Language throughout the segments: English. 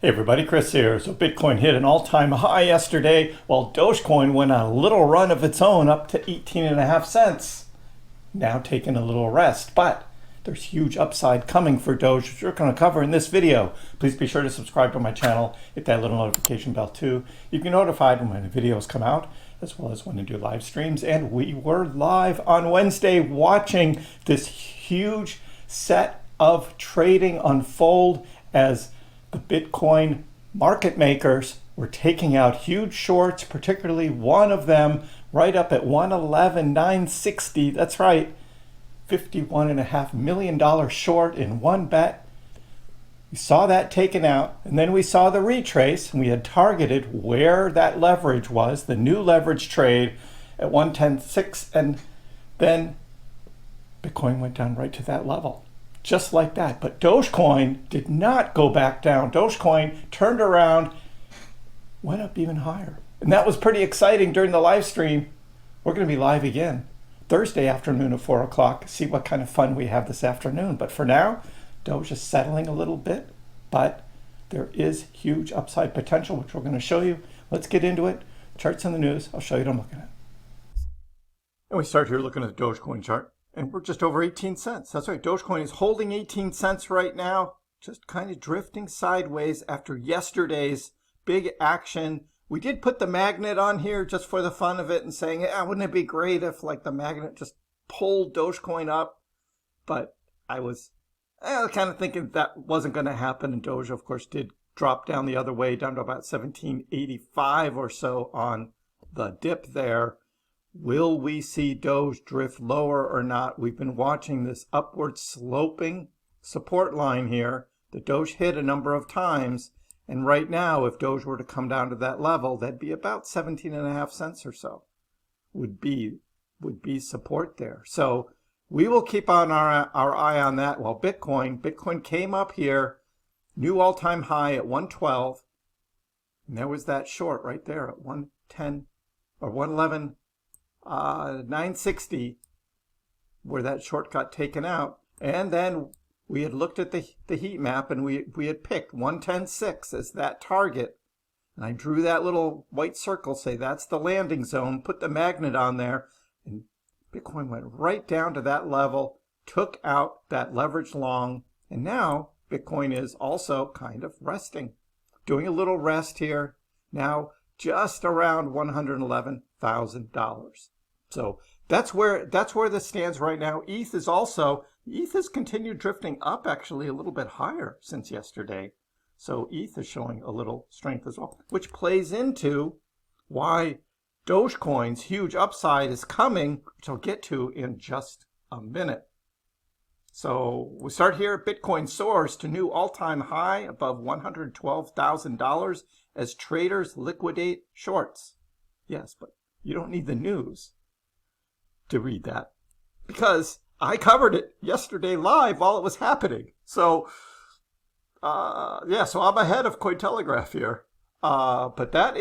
Hey everybody, Chris here. So Bitcoin hit an all-time high yesterday while Dogecoin went on a little run of its own up to 18.5 cents. Now taking a little rest, but there's huge upside coming for Doge, which we're going to cover in this video. Please be sure to subscribe to my channel, hit that little notification bell too. You can be notified when my videos come out, as well as when I do live streams. And we were live on Wednesday watching this huge set of trading unfold as the Bitcoin market makers were taking out huge shorts, particularly one of them right up at 111,960. That's right, $51.5 million short in one bet. We saw that taken out, and then we saw the retrace, and we had targeted where that leverage was, the new leverage trade at 110.6, and then Bitcoin went down right to that level. Just like that. But Dogecoin did not go back down. Dogecoin turned around, went up even higher. And that was pretty exciting during the live stream. We're going to be live again Thursday afternoon at 4 o'clock. See what kind of fun we have this afternoon. But for now, Doge is settling a little bit, but there is huge upside potential, which we're going to show you. Let's get into it. Charts in the news. I'll show you what I'm looking at. And we start here looking at the Dogecoin chart. And we're just over 18 cents. That's right. Dogecoin is holding 18 cents right now, just kind of drifting sideways after yesterday's big action. We did put the magnet on here just for the fun of it and saying, yeah, wouldn't it be great if like the magnet just pulled Dogecoin up? But I was kind of thinking that wasn't going to happen. And Doge, of course, did drop down the other way, down to about 1785 or so on the dip there. Will we see Doge drift lower or not? We've been watching this upward sloping support line here. The Doge hit a number of times. And right now, if Doge were to come down to that level, that'd be about 17.5 cents or so would be support there. So we will keep on our eye on that. While Bitcoin came up here, new all-time high at 112. And there was that short right there at 110 or 111. 960, where that short got taken out. And then we had looked at the heat map, and we had picked 110.6 as that target. And I drew that little white circle, say that's the landing zone, put the magnet on there, and Bitcoin went right down to that level, took out that leverage long, and now Bitcoin is also kind of resting, doing a little rest here, now just around $111,000. So that's where this stands right now. ETH has continued drifting up actually a little bit higher since yesterday. So ETH is showing a little strength as well, which plays into why Dogecoin's huge upside is coming, which I'll get to in just a minute. So we start here. Bitcoin soars to new all-time high above $112,000 as traders liquidate shorts. Yes, but you don't need the news to read that, because I covered it yesterday live while it was happening. So so I'm ahead of Cointelegraph here. But that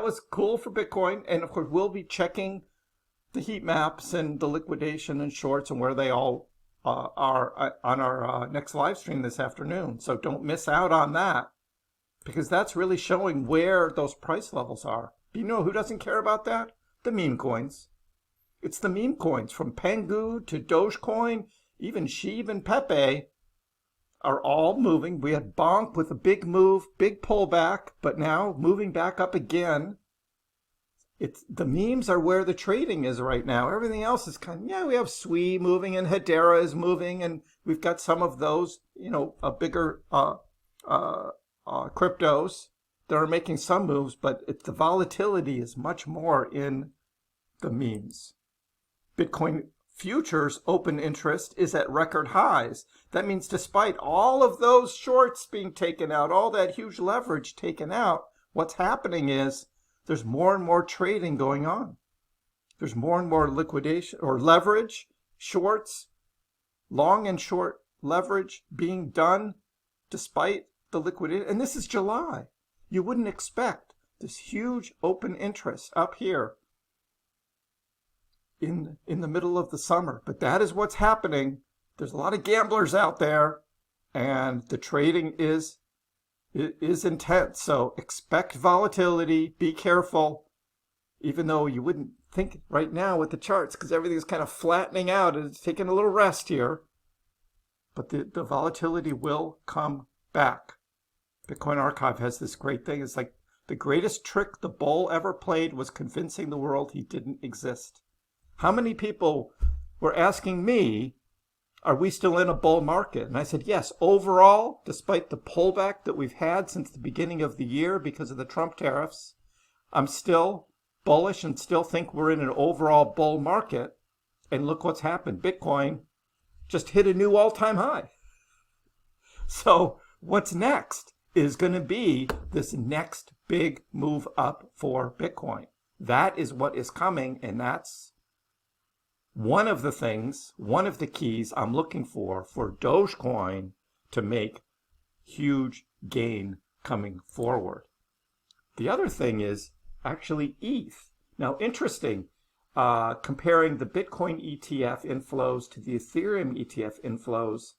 was cool for Bitcoin, and of course we'll be checking the heat maps and the liquidation and shorts and where they all are on our next live stream this afternoon. So don't miss out on that, because that's really showing where those price levels are. You know who doesn't care about that? The meme coins. It's the meme coins from Pengu to Dogecoin, even Sheev and Pepe are all moving. We had Bonk with a big move, big pullback, but now moving back up again. The memes are where the trading is right now. Everything else is kind of, we have Sui moving and Hedera is moving, and we've got some of those, bigger cryptos that are making some moves, but the volatility is much more in the memes. Bitcoin futures open interest is at record highs. That means despite all of those shorts being taken out, all that huge leverage taken out, what's happening is there's more and more trading going on. There's more and more liquidation or leverage, shorts, long and short leverage being done despite the liquidation. And this is July. You wouldn't expect this huge open interest up here in the middle of the summer, but that is what's happening. There's a lot of gamblers out there, and the trading is is intense. So expect volatility. Be careful, even though you wouldn't think right now with the charts because everything's kind of flattening out and it's taking a little rest here. But the volatility will come back. Bitcoin Archive has this great thing. It's like the greatest trick the bull ever played was convincing the world he didn't exist. How many people were asking me, are we still in a bull market? And I said, yes, overall, despite the pullback that we've had since the beginning of the year because of the Trump tariffs, I'm still bullish and still think we're in an overall bull market. And look what's happened. Bitcoin just hit a new all-time high. So what's next is going to be this next big move up for Bitcoin. That is what is coming, and that's one of the things, one of the keys I'm looking for Dogecoin to make huge gain coming forward. The other thing is actually ETH. Now, interesting, comparing the Bitcoin ETF inflows to the Ethereum ETF inflows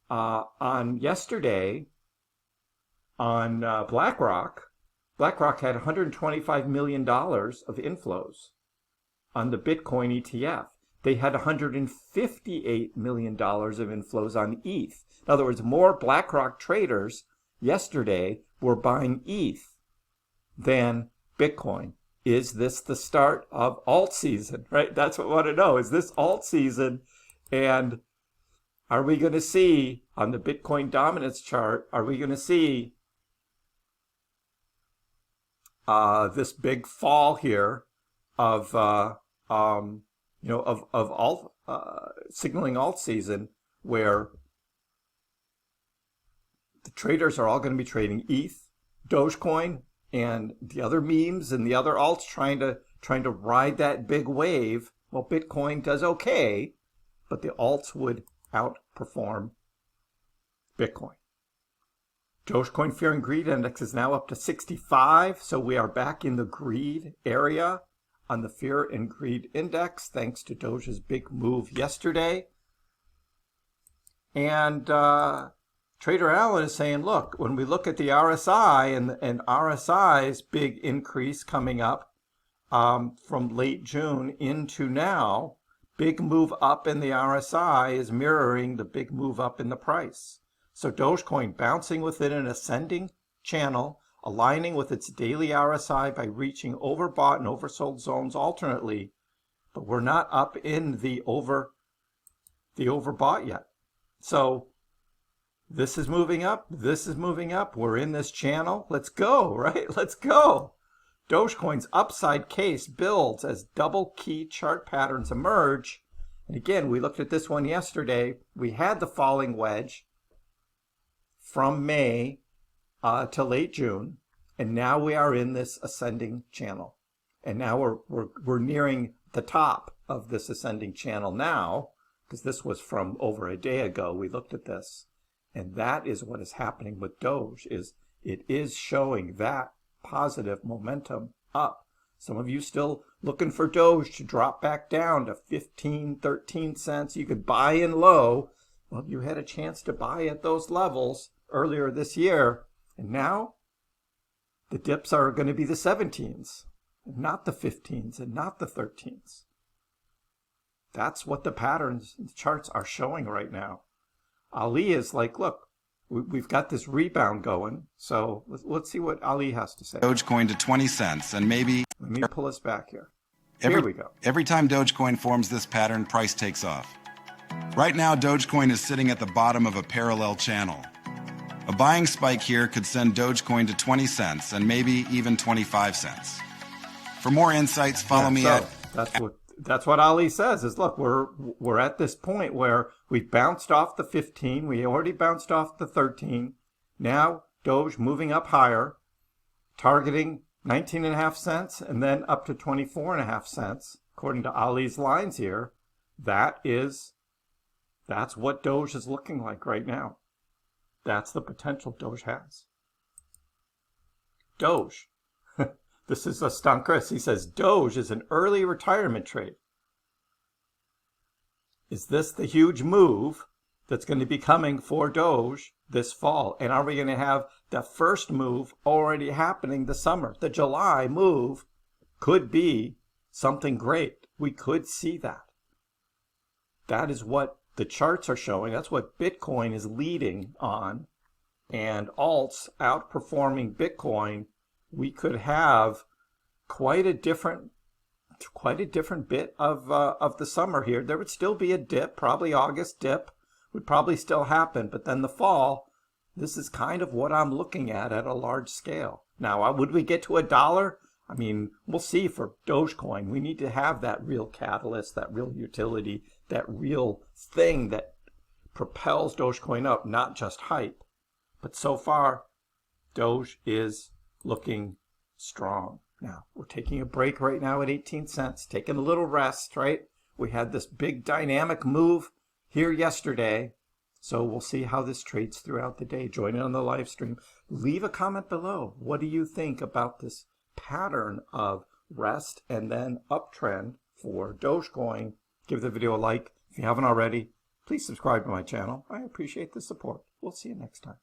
on yesterday on BlackRock. BlackRock had $125 million of inflows on the Bitcoin ETF. They had $158 million of inflows on ETH. In other words, more BlackRock traders yesterday were buying ETH than Bitcoin. Is this the start of Altseason, right? That's what I want to know. Is this Altseason? And are we going to see on the Bitcoin dominance chart, are we going to see this big fall here of signaling Altseason, where the traders are all going to be trading ETH, Dogecoin, and the other memes and the other alts trying to ride that big wave. Well, Bitcoin does okay, but the alts would outperform Bitcoin. Dogecoin Fear and Greed Index is now up to 65, so we are back in the greed area on the Fear and Greed Index, thanks to Doge's big move yesterday. And Trader Allen is saying, look, when we look at the RSI and RSI's big increase coming up from late June into now, big move up in the RSI is mirroring the big move up in the price. So Dogecoin bouncing within an ascending channel, aligning with its daily RSI by reaching overbought and oversold zones alternately, but we're not up in the overbought yet. So this is moving up, this is moving up, we're in this channel, let's go, right? Let's go. Dogecoin's upside case builds as double key chart patterns emerge. And again, we looked at this one yesterday. We had the falling wedge from May to late June, and now we are in this ascending channel. And now we're nearing the top of this ascending channel now, because this was from over a day ago. We looked at this, and that is what is happening with Doge. It is showing that positive momentum up. Some of you still looking for Doge to drop back down to 15, 13 cents. You could buy in low. Well, you had a chance to buy at those levels earlier this year, and now the dips are going to be the 17s, and not the 15s, and not the 13s. That's what the patterns and the charts are showing right now. Ali is like, look, we've got this rebound going, so let's see what Ali has to say. Dogecoin to 20 cents, and maybe... Let me pull us back here. Here we go. Every time Dogecoin forms this pattern, price takes off. Right now, Dogecoin is sitting at the bottom of a parallel channel. A buying spike here could send Dogecoin to 20 cents and maybe even 25 cents. For more insights, follow me at... That's what Ali says is, look, we're at this point where we've bounced off the 15. We already bounced off the 13. Now Doge moving up higher, targeting 19.5 cents and then up to 24.5 cents, according to Ali's lines here. That's what Doge is looking like right now. That's the potential Doge has. Doge. This is a Stunchris. He says, Doge is an early retirement trade. Is this the huge move that's going to be coming for Doge this fall? And are we going to have the first move already happening this summer? The July move could be something great. We could see that. That is what the charts are showing. That's what Bitcoin is leading on. And alts outperforming Bitcoin, we could have quite a different bit of the summer here. There would still be a dip, probably August dip would probably still happen, but then the fall, this is kind of what I'm looking at a large scale. Now, would we get to $1? I mean, we'll see for Dogecoin. We need to have that real catalyst, that real utility, that real thing that propels Dogecoin up, not just hype. But so far, Doge is looking strong. Now, we're taking a break right now at 18 cents, taking a little rest, right? We had this big dynamic move here yesterday, so we'll see how this trades throughout the day. Join in on the live stream. Leave a comment below. What do you think about this pattern of rest and then uptrend for Dogecoin? Give the video a like. If you haven't already, please subscribe to my channel. I appreciate the support. We'll see you next time.